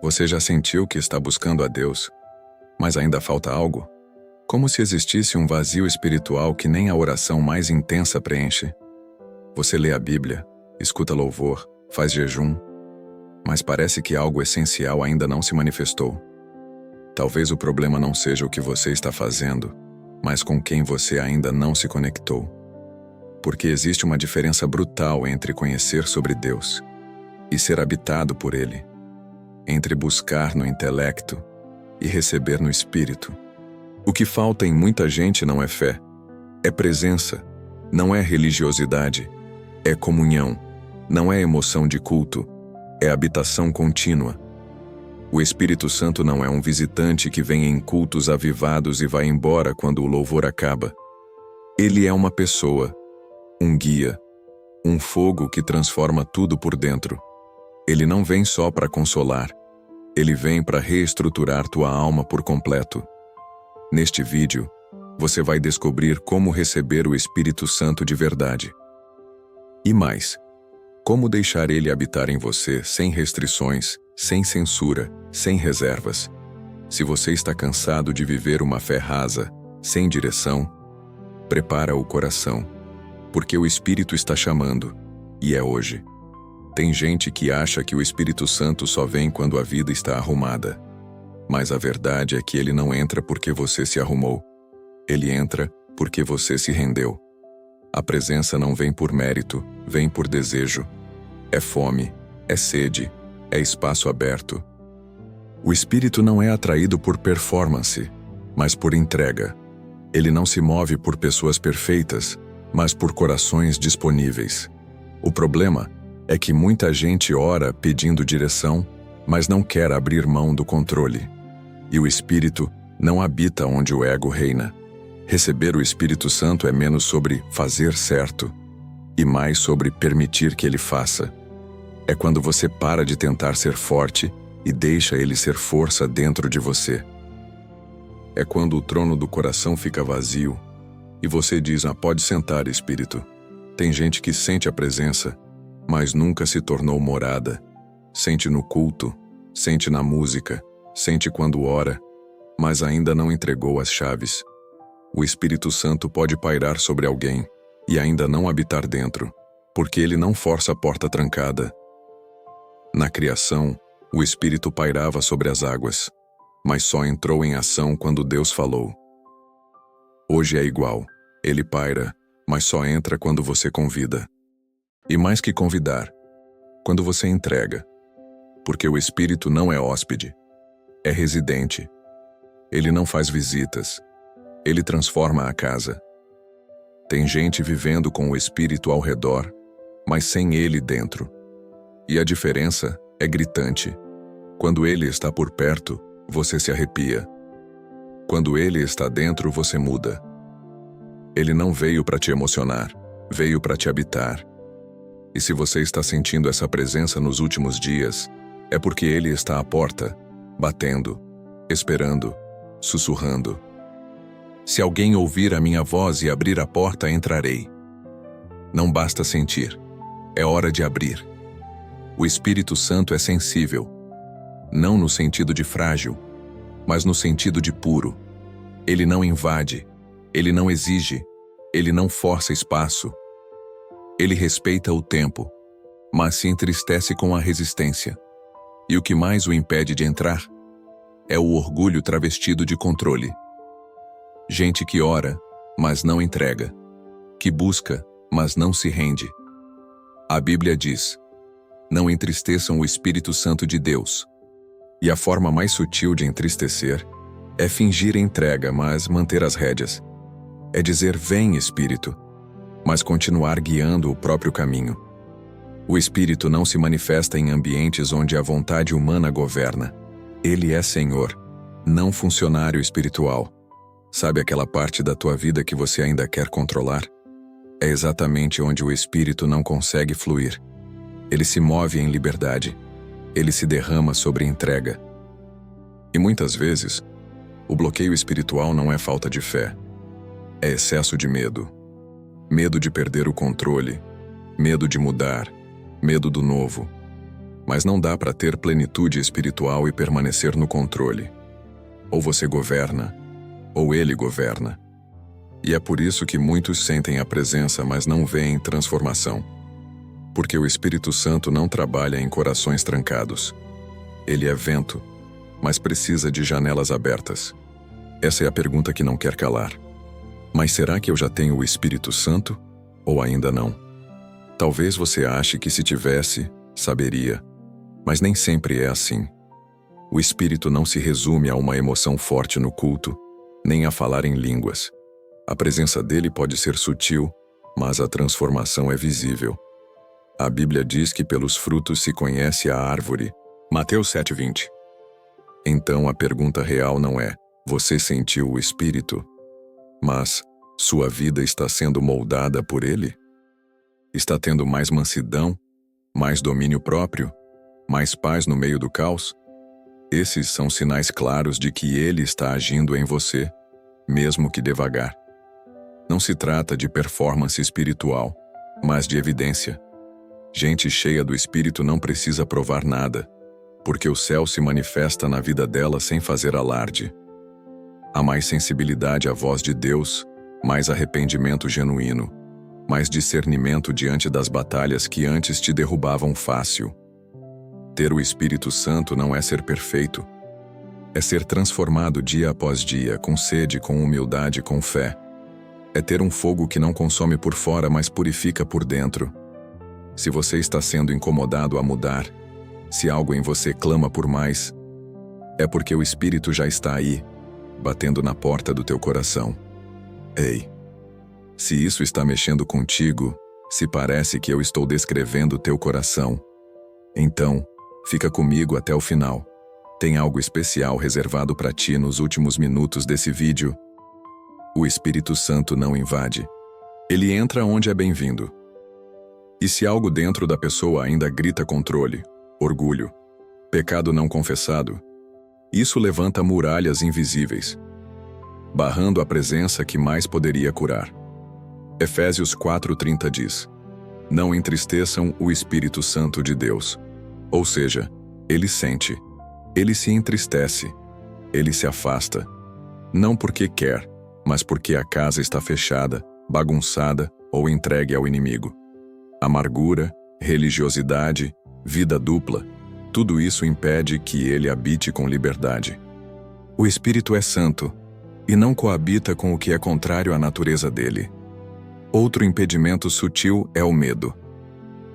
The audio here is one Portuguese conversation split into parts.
Você já sentiu que está buscando a Deus, mas ainda falta algo? Como se existisse um vazio espiritual que nem a oração mais intensa preenche. Você lê a Bíblia, escuta louvor, faz jejum, mas parece que algo essencial ainda não se manifestou. Talvez o problema não seja o que você está fazendo, mas com quem você ainda não se conectou. Porque existe uma diferença brutal entre conhecer sobre Deus e ser habitado por Ele, entre buscar no intelecto e receber no espírito. O que falta em muita gente não é fé, é presença, não é religiosidade, é comunhão, não é emoção de culto, é habitação contínua. O Espírito Santo não é um visitante que vem em cultos avivados e vai embora quando o louvor acaba. Ele é uma pessoa, um guia, um fogo que transforma tudo por dentro. Ele não vem só para consolar, ele vem para reestruturar tua alma por completo. Neste vídeo, você vai descobrir como receber o Espírito Santo de verdade. E mais, como deixar ele habitar em você sem restrições, sem censura, sem reservas. Se você está cansado de viver uma fé rasa, sem direção, prepara o coração, porque o Espírito está chamando, e é hoje. Tem gente que acha que o Espírito Santo só vem quando a vida está arrumada. Mas a verdade é que ele não entra porque você se arrumou. Ele entra porque você se rendeu. A presença não vem por mérito, vem por desejo. É fome, é sede, é espaço aberto. O Espírito não é atraído por performance, mas por entrega. Ele não se move por pessoas perfeitas, mas por corações disponíveis. O problema é que muita gente ora pedindo direção, mas não quer abrir mão do controle. E o Espírito não habita onde o ego reina. Receber o Espírito Santo é menos sobre fazer certo e mais sobre permitir que ele faça. É quando você para de tentar ser forte e deixa ele ser força dentro de você. É quando o trono do coração fica vazio e você diz: pode sentar, Espírito. Tem gente que sente a presença, mas nunca se tornou morada. Sente no culto, sente na música, sente quando ora, mas ainda não entregou as chaves. O Espírito Santo pode pairar sobre alguém e ainda não habitar dentro, porque ele não força a porta trancada. Na criação, o Espírito pairava sobre as águas, mas só entrou em ação quando Deus falou. Hoje é igual, ele paira, mas só entra quando você convida. E mais que convidar, quando você entrega. Porque o Espírito não é hóspede, é residente. Ele não faz visitas, ele transforma a casa. Tem gente vivendo com o Espírito ao redor, mas sem ele dentro. E a diferença é gritante. Quando ele está por perto, você se arrepia. Quando ele está dentro, você muda. Ele não veio para te emocionar, veio para te habitar. E se você está sentindo essa presença nos últimos dias, é porque ele está à porta, batendo, esperando, sussurrando. Se alguém ouvir a minha voz e abrir a porta, entrarei. Não basta sentir, é hora de abrir. O Espírito Santo é sensível, não no sentido de frágil, mas no sentido de puro. Ele não invade, ele não exige, ele não força espaço. Ele respeita o tempo, mas se entristece com a resistência. E o que mais o impede de entrar é o orgulho travestido de controle. Gente que ora, mas não entrega, que busca, mas não se rende. A Bíblia diz: não entristeçam o Espírito Santo de Deus. E a forma mais sutil de entristecer é fingir entrega, mas manter as rédeas. É dizer: vem, Espírito, mas continuar guiando o próprio caminho. O Espírito não se manifesta em ambientes onde a vontade humana governa. Ele é Senhor, não funcionário espiritual. Sabe aquela parte da tua vida que você ainda quer controlar? É exatamente onde o Espírito não consegue fluir. Ele se move em liberdade. Ele se derrama sobre entrega. E muitas vezes, o bloqueio espiritual não é falta de fé. É excesso de medo. Medo de perder o controle. Medo de mudar. Medo do novo. Mas não dá para ter plenitude espiritual e permanecer no controle. Ou você governa, ou ele governa. E é por isso que muitos sentem a presença, mas não veem transformação. Porque o Espírito Santo não trabalha em corações trancados. Ele é vento, mas precisa de janelas abertas. Essa é a pergunta que não quer calar. Mas será que eu já tenho o Espírito Santo? Ou ainda não? Talvez você ache que se tivesse, saberia. Mas nem sempre é assim. O Espírito não se resume a uma emoção forte no culto, nem a falar em línguas. A presença dele pode ser sutil, mas a transformação é visível. A Bíblia diz que pelos frutos se conhece a árvore. Mateus 7:20. Então a pergunta real não é: você sentiu o Espírito? Mas sua vida está sendo moldada por ele? Está tendo mais mansidão, mais domínio próprio, mais paz no meio do caos? Esses são sinais claros de que ele está agindo em você, mesmo que devagar. Não se trata de performance espiritual, mas de evidência. Gente cheia do Espírito não precisa provar nada, porque o céu se manifesta na vida dela sem fazer alarde. Há mais sensibilidade à voz de Deus, mais arrependimento genuíno, mais discernimento diante das batalhas que antes te derrubavam fácil. Ter o Espírito Santo não é ser perfeito. É ser transformado dia após dia, com sede, com humildade, com fé. É ter um fogo que não consome por fora, mas purifica por dentro. Se você está sendo incomodado a mudar, se algo em você clama por mais, é porque o Espírito já está aí, batendo na porta do teu coração. Ei, se isso está mexendo contigo, se parece que eu estou descrevendo teu coração, então, fica comigo até o final. Tem algo especial reservado para ti nos últimos minutos desse vídeo. O Espírito Santo não invade. Ele entra onde é bem-vindo. E se algo dentro da pessoa ainda grita controle, orgulho, pecado não confessado, isso levanta muralhas invisíveis, barrando a presença que mais poderia curar. Efésios 4:30 diz: não entristeçam o Espírito Santo de Deus. Ou seja, ele sente, ele se entristece, ele se afasta. Não porque quer, mas porque a casa está fechada, bagunçada ou entregue ao inimigo. Amargura, religiosidade, vida dupla, tudo isso impede que ele habite com liberdade. O Espírito é santo e não coabita com o que é contrário à natureza dele. Outro impedimento sutil é o medo.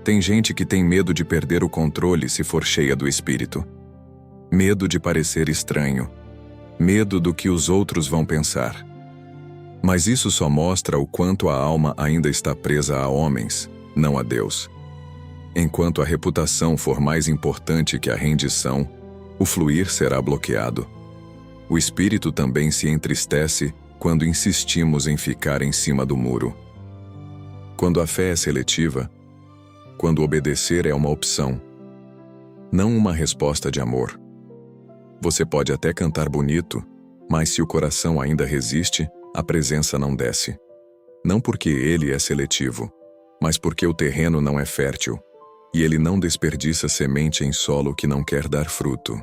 Tem gente que tem medo de perder o controle se for cheia do Espírito. Medo de parecer estranho. Medo do que os outros vão pensar. Mas isso só mostra o quanto a alma ainda está presa a homens, não a Deus. Enquanto a reputação for mais importante que a rendição, o fluir será bloqueado. O Espírito também se entristece quando insistimos em ficar em cima do muro. Quando a fé é seletiva, quando obedecer é uma opção, não uma resposta de amor. Você pode até cantar bonito, mas se o coração ainda resiste, a presença não desce. Não porque ele é seletivo, mas porque o terreno não é fértil, e ele não desperdiça semente em solo que não quer dar fruto.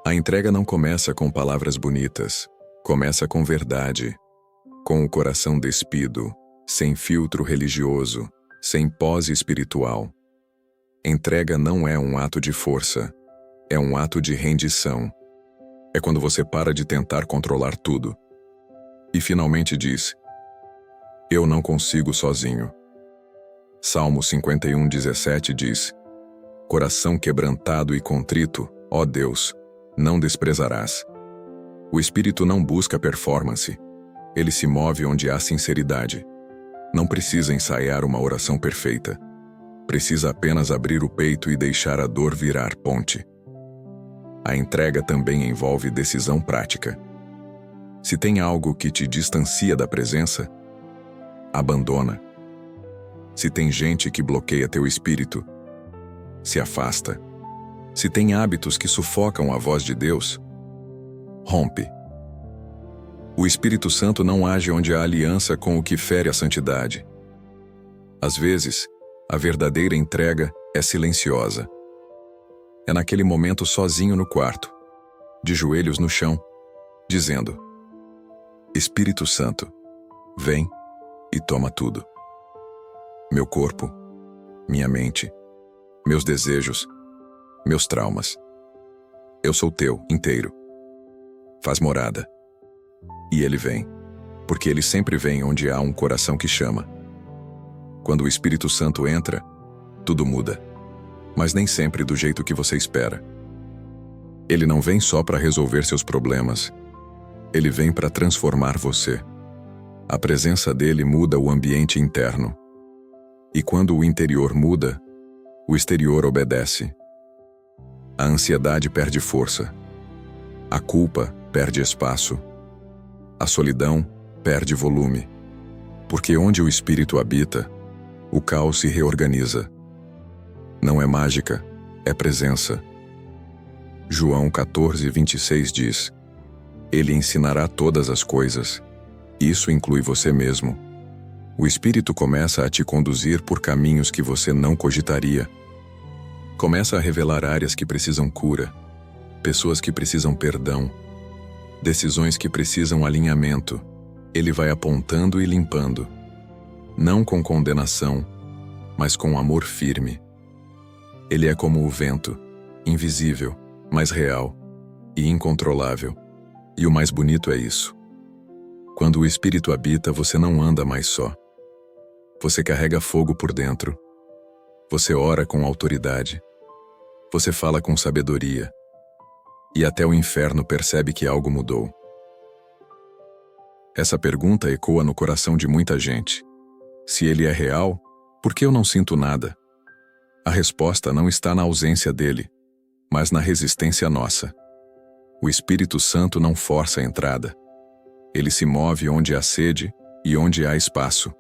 A entrega não começa com palavras bonitas, começa com verdade, com o coração despido, sem filtro religioso, sem pose espiritual. Entrega não é um ato de força, é um ato de rendição. É quando você para de tentar controlar tudo e finalmente diz: eu não consigo sozinho. Salmo 51:17 diz: coração quebrantado e contrito, ó Deus, não desprezarás. O Espírito não busca performance. Ele se move onde há sinceridade. Não precisa ensaiar uma oração perfeita. Precisa apenas abrir o peito e deixar a dor virar ponte. A entrega também envolve decisão prática. Se tem algo que te distancia da presença, abandona. Se tem gente que bloqueia teu espírito, se afasta. Se tem hábitos que sufocam a voz de Deus, rompe. O Espírito Santo não age onde há aliança com o que fere a santidade. Às vezes, a verdadeira entrega é silenciosa. É naquele momento sozinho no quarto, de joelhos no chão, dizendo: Espírito Santo, vem e toma tudo. Meu corpo, minha mente, meus desejos, meus traumas. Eu sou teu inteiro. Faz morada. E ele vem, porque ele sempre vem onde há um coração que chama. Quando o Espírito Santo entra, tudo muda, mas nem sempre do jeito que você espera. Ele não vem só para resolver seus problemas. Ele vem para transformar você. A presença dele muda o ambiente interno. E quando o interior muda, o exterior obedece. A ansiedade perde força. A culpa perde espaço. A solidão perde volume. Porque onde o Espírito habita, o caos se reorganiza. Não é mágica, é presença. João 14:26 diz: Ele ensinará todas as coisas. Isso inclui você mesmo. O Espírito começa a te conduzir por caminhos que você não cogitaria. Começa a revelar áreas que precisam cura, pessoas que precisam perdão, decisões que precisam alinhamento. Ele vai apontando e limpando. Não com condenação, mas com amor firme. Ele é como o vento, invisível, mas real e incontrolável. E o mais bonito é isso. Quando o Espírito habita, você não anda mais só. Você carrega fogo por dentro. Você ora com autoridade. Você fala com sabedoria. E até o inferno percebe que algo mudou. Essa pergunta ecoa no coração de muita gente. Se ele é real, por que eu não sinto nada? A resposta não está na ausência dele, mas na resistência nossa. O Espírito Santo não força a entrada. Ele se move onde há sede e onde há espaço.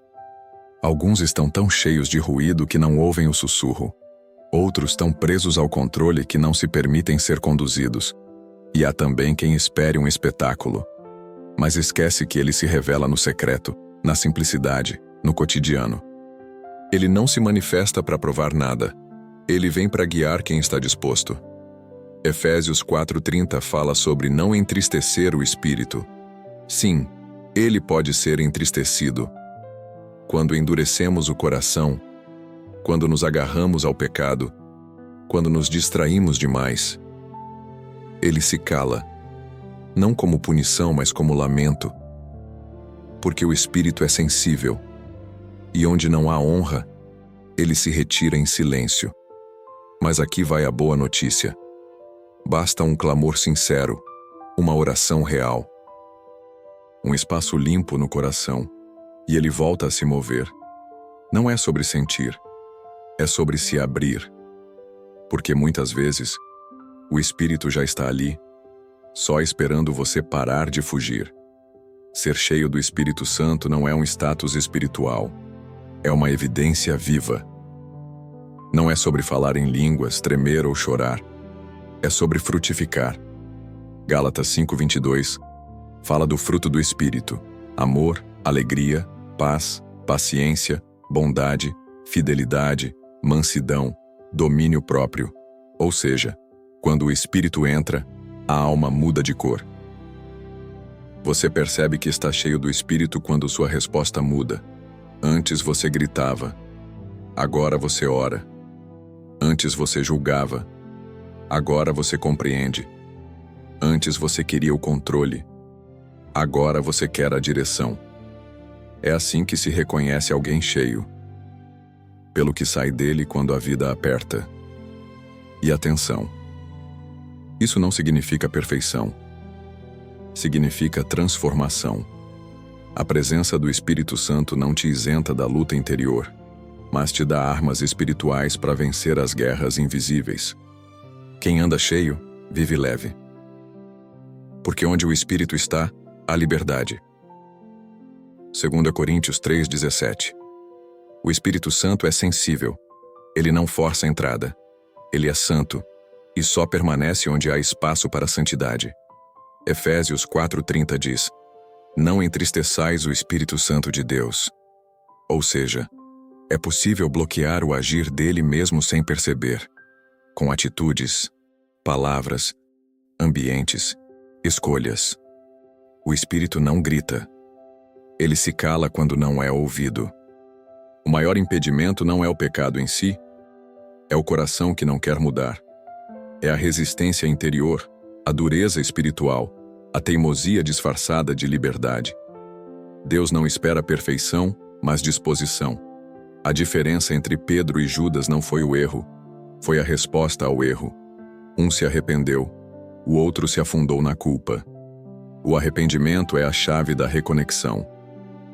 Alguns estão tão cheios de ruído que não ouvem o sussurro. Outros tão presos ao controle que não se permitem ser conduzidos. E há também quem espere um espetáculo, mas esquece que ele se revela no secreto, na simplicidade, no cotidiano. Ele não se manifesta para provar nada. Ele vem para guiar quem está disposto. Efésios 4:30 fala sobre não entristecer o espírito. Sim, ele pode ser entristecido. Quando endurecemos o coração, quando nos agarramos ao pecado, quando nos distraímos demais, ele se cala, não como punição, mas como lamento, porque o espírito é sensível, e onde não há honra, ele se retira em silêncio. Mas aqui vai a boa notícia. Basta um clamor sincero, uma oração real, um espaço limpo no coração, e ele volta a se mover. Não é sobre sentir, é sobre se abrir. Porque muitas vezes, o Espírito já está ali, só esperando você parar de fugir. Ser cheio do Espírito Santo não é um status espiritual, é uma evidência viva. Não é sobre falar em línguas, tremer ou chorar. É sobre frutificar. Gálatas 5:22 fala do fruto do Espírito: amor, alegria, paz, paciência, bondade, fidelidade, mansidão, domínio próprio. Ou seja, quando o Espírito entra, a alma muda de cor. Você percebe que está cheio do Espírito quando sua resposta muda. Antes você gritava, agora você ora. Antes você julgava, agora você compreende. Antes você queria o controle, agora você quer a direção. É assim que se reconhece alguém cheio, pelo que sai dele quando a vida aperta. E atenção, isso não significa perfeição, significa transformação. A presença do Espírito Santo não te isenta da luta interior, mas te dá armas espirituais para vencer as guerras invisíveis. Quem anda cheio, vive leve. Porque onde o Espírito está, há liberdade. 2 Coríntios 3:17. O Espírito Santo é sensível. Ele não força a entrada. Ele é santo, e só permanece onde há espaço para a santidade. Efésios 4:30 diz: Não entristeçais o Espírito Santo de Deus. Ou seja, é possível bloquear o agir dele mesmo sem perceber. com atitudes, palavras, ambientes, escolhas. O Espírito não grita. Ele se cala quando não é ouvido. O maior impedimento não é o pecado em si, é o coração que não quer mudar. É a resistência interior, a dureza espiritual, a teimosia disfarçada de liberdade. Deus não espera perfeição, mas disposição. A diferença entre Pedro e Judas não foi o erro, foi a resposta ao erro. Um se arrependeu, o outro se afundou na culpa. O arrependimento é a chave da reconexão.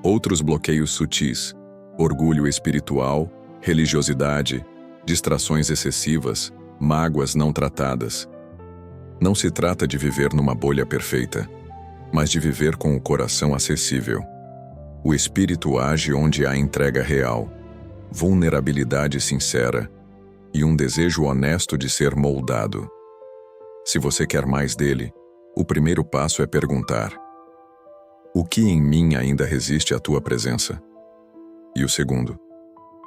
Outros bloqueios sutis, orgulho espiritual, religiosidade, distrações excessivas, mágoas não tratadas. Não se trata de viver numa bolha perfeita, mas de viver com o coração acessível. O Espírito age onde há entrega real, vulnerabilidade sincera e um desejo honesto de ser moldado. Se você quer mais dele, o primeiro passo é perguntar: o que em mim ainda resiste à tua presença? E o segundo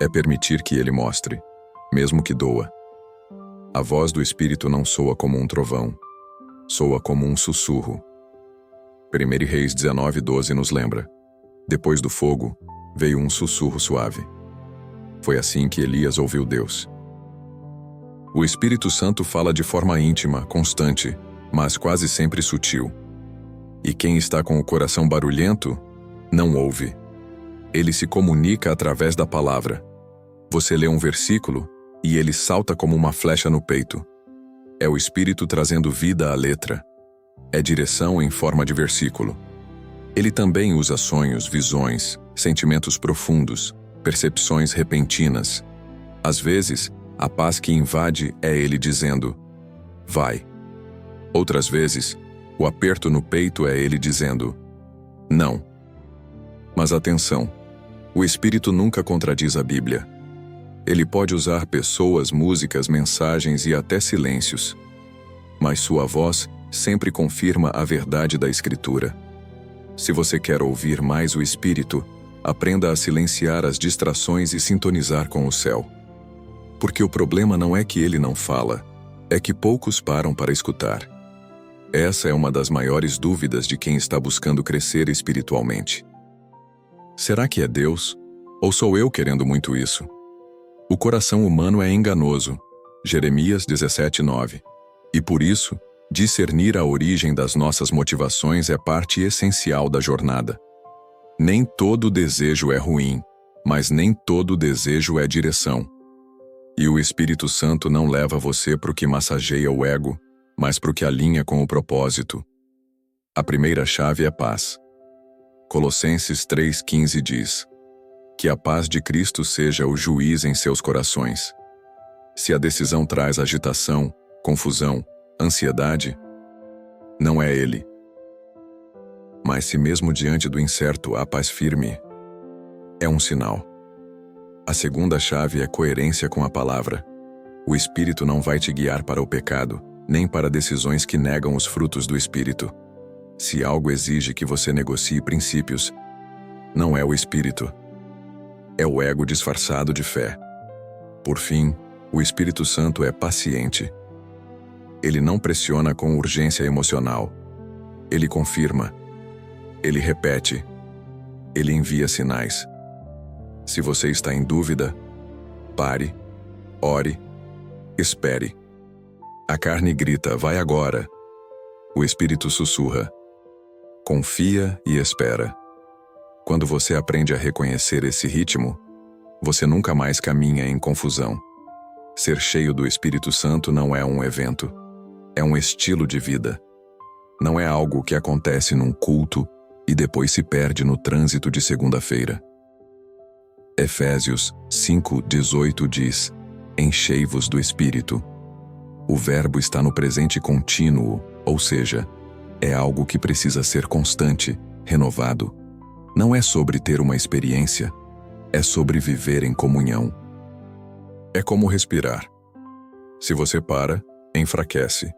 é permitir que ele mostre, mesmo que doa. A voz do Espírito não soa como um trovão, soa como um sussurro. 1 Reis 19:12 nos lembra: depois do fogo, veio um sussurro suave. Foi assim que Elias ouviu Deus. O Espírito Santo fala de forma íntima, constante, mas quase sempre sutil. E quem está com o coração barulhento, não ouve. Ele se comunica através da palavra. Você lê um versículo e ele salta como uma flecha no peito. É o Espírito trazendo vida à letra. É direção em forma de versículo. Ele também usa sonhos, visões, sentimentos profundos, percepções repentinas. Às vezes, a paz que invade é ele dizendo: vai. Outras vezes, o aperto no peito é ele dizendo: não. Mas atenção, o Espírito nunca contradiz a Bíblia. Ele pode usar pessoas, músicas, mensagens e até silêncios. Mas sua voz sempre confirma a verdade da Escritura. Se você quer ouvir mais o Espírito, aprenda a silenciar as distrações e sintonizar com o céu. Porque o problema não é que ele não fala, é que poucos param para escutar. Essa é uma das maiores dúvidas de quem está buscando crescer espiritualmente. Será que é Deus? Ou sou eu querendo muito isso? O coração humano é enganoso. Jeremias 17:9. E por isso, discernir a origem das nossas motivações é parte essencial da jornada. Nem todo desejo é ruim, mas nem todo desejo é direção. E o Espírito Santo não leva você para o que massageia o ego, mas para o que alinha com o propósito. A primeira chave é paz. Colossenses 3:15 diz: que a paz de Cristo seja o juiz em seus corações. Se a decisão traz agitação, confusão, ansiedade, não é Ele. Mas se mesmo diante do incerto há paz firme, é um sinal. A segunda chave é coerência com a palavra. O Espírito não vai te guiar para o pecado, nem para decisões que negam os frutos do Espírito. Se algo exige que você negocie princípios, não é o Espírito. É o ego disfarçado de fé. Por fim, o Espírito Santo é paciente. Ele não pressiona com urgência emocional. Ele confirma. Ele repete. Ele envia sinais. Se você está em dúvida, pare, ore, espere. A carne grita: vai agora. O Espírito sussurra: confia e espera. Quando você aprende a reconhecer esse ritmo, você nunca mais caminha em confusão. Ser cheio do Espírito Santo não é um evento, é um estilo de vida. Não é algo que acontece num culto e depois se perde no trânsito de segunda-feira. Efésios 5:18 diz: enchei-vos do Espírito. O verbo está no presente contínuo, ou seja, é algo que precisa ser constante, renovado. Não é sobre ter uma experiência, é sobre viver em comunhão. É como respirar. Se você para, enfraquece.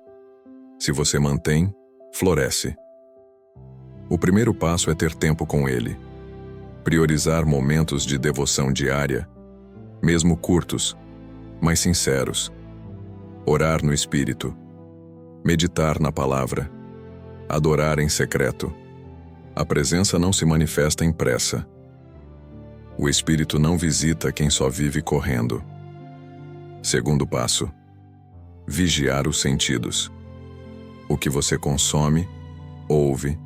Se você mantém, floresce. O primeiro passo é ter tempo com Ele. Priorizar momentos de devoção diária, mesmo curtos, mas sinceros. orar no Espírito, meditar na palavra, adorar em secreto. A presença não se manifesta em pressa. O Espírito não visita quem só vive correndo. Segundo passo: vigiar os sentidos. O que você consome, ouve,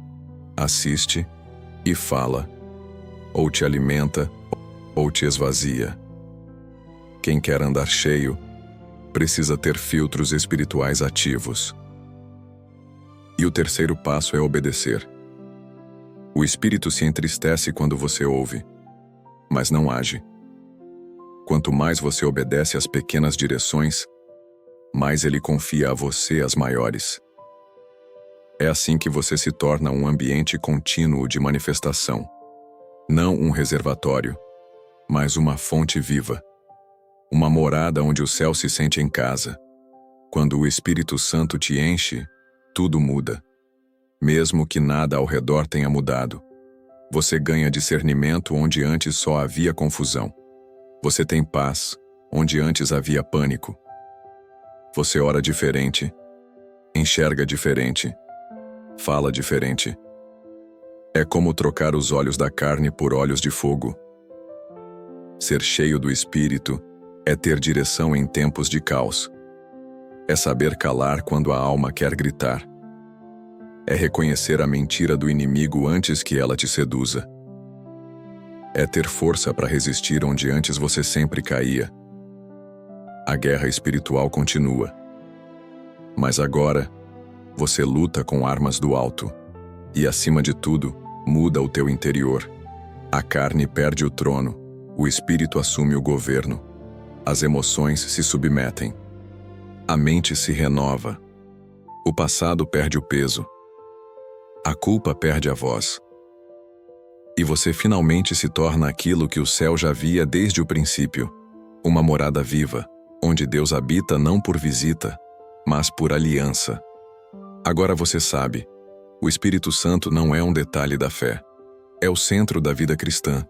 assiste e fala, ou te alimenta ou te esvazia. Quem quer andar cheio, precisa ter filtros espirituais ativos. E o terceiro passo é obedecer. O Espírito se entristece quando você ouve, mas não age. Quanto mais você obedece às pequenas direções, mais ele confia a você as maiores. É assim que você se torna um ambiente contínuo de manifestação. Não um reservatório, mas uma fonte viva. Uma morada onde o céu se sente em casa. Quando o Espírito Santo te enche, tudo muda. Mesmo que nada ao redor tenha mudado. Você ganha discernimento onde antes só havia confusão. Você tem paz onde antes havia pânico. Você ora diferente, enxerga diferente, fala diferente. É como trocar os olhos da carne por olhos de fogo. Ser cheio do Espírito é ter direção em tempos de caos. É saber calar quando a alma quer gritar. É reconhecer a mentira do inimigo antes que ela te seduza. É ter força para resistir onde antes você sempre caía. A guerra espiritual continua. Mas agora, você luta com armas do alto. E, acima de tudo, muda o teu interior. A carne perde o trono, o espírito assume o governo. As emoções se submetem. A mente se renova. O passado perde o peso. A culpa perde a voz. E você finalmente se torna aquilo que o céu já via desde o princípio. Uma morada viva, onde Deus habita não por visita, mas por aliança. Agora você sabe, o Espírito Santo não é um detalhe da fé. É o centro da vida cristã.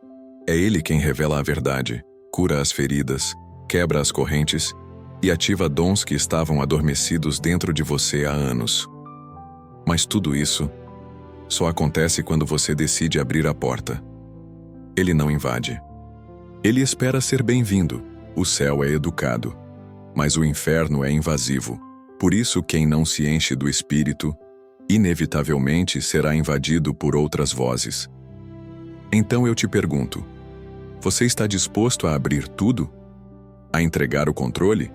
É ele quem revela a verdade, cura as feridas, quebra as correntes e ativa dons que estavam adormecidos dentro de você há anos. Mas tudo isso só acontece quando você decide abrir a porta. Ele não invade. Ele espera ser bem-vindo. O céu é educado, mas o inferno é invasivo. Por isso, quem não se enche do Espírito, inevitavelmente será invadido por outras vozes. Então eu te pergunto, você está disposto a abrir tudo? A entregar o controle?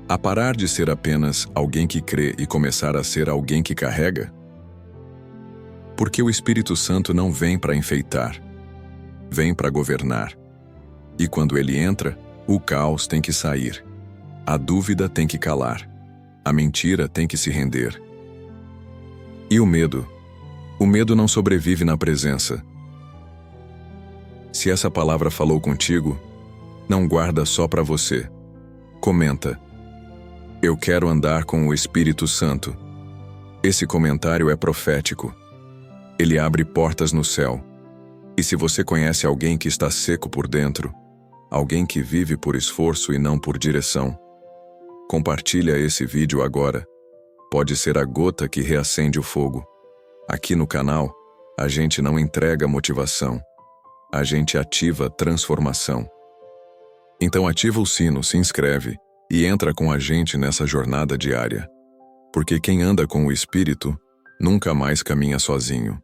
A parar de ser apenas alguém que crê e começar a ser alguém que carrega? Porque o Espírito Santo não vem para enfeitar, vem para governar. E quando ele entra, o caos tem que sair. A dúvida tem que calar. A mentira tem que se render. E o medo? O medo não sobrevive na presença. Se essa palavra falou contigo, não guarda só para você. Comenta. Eu quero andar com o Espírito Santo. Esse comentário é profético. Ele abre portas no céu. E se você conhece alguém que está seco por dentro, alguém que vive por esforço e não por direção, compartilha esse vídeo agora. Pode ser a gota que reacende o fogo. Aqui no canal, a gente não entrega motivação. A gente ativa transformação. Então ativa o sino, se inscreve e entra com a gente nessa jornada diária. Porque quem anda com o Espírito nunca mais caminha sozinho.